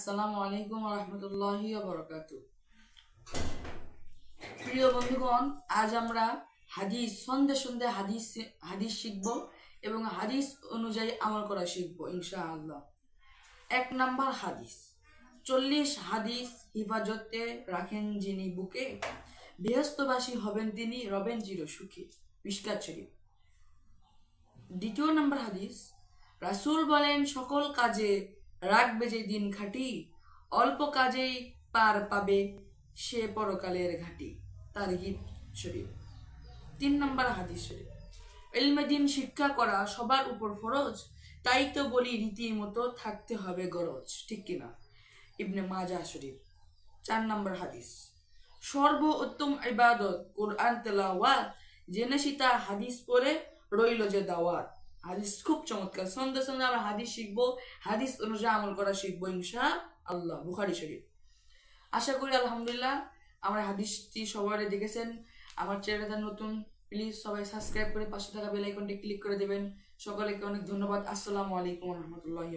আসসালামু আলাইকুম রহমতুল্লাহি বারাকাতু। প্রিয় বন্ধুগণ, আজ আমরা হাদিস সন্ধে সন্ধে হাদিস শিখব এবং হাদিস অনুযায়ী আমল করা শিখব ইনশাআল্লাহ। 1 নম্বর হাদিস, 40 হাদিস হিফাজতে রাখেন যিনি বুকে, বেহেশতবাসী হবেন তিনি, রবেন চির সুখী। মিশকাত শরীফ। 2 নম্বর হাদিস, রাসূল বলেন সকল কাজে রাখবে যে দিন খাটি, অল্প কাজেই পার পাবে সে পরকালের ঘাটি। তারগিব শরীফ। 3 নম্বর হাদিস শরীফ, ইলমে দিন শিক্ষা করা সবার উপর ফরজ, তাই তো বলি রীতিমতো থাকতে হবে গরজ, ঠিক কিনা? ইবনে মাজাহ শরীফ। 4 নম্বর হাদিস, সর্ব উত্তম ইবাদত কোরআন তেলাওয়াত, জেনে সীতা হাদিস পড়ে রইল যে দাওয়াত। হাদিস খুব চমৎকার। সন্ধ্যে সন্ধ্যে আমরা হাদিস শিখবো, হাদিস অনুযায়ী আমল করা শিখবো ইনশাআল্লাহ। বুখারী শরীফ। আশা করি আলহামদুলিল্লাহ আমার হাদিসটি সবাই দেখেছেন। আমার চ্যানেলটা নতুন, প্লিজ সবাই সাবস্ক্রাইব করে পাশে থাকা বেল আইকনটি ক্লিক করে দেবেন। সকলকে অনেক ধন্যবাদ। আসসালামু আলাইকুম রহমতুল্লাহি।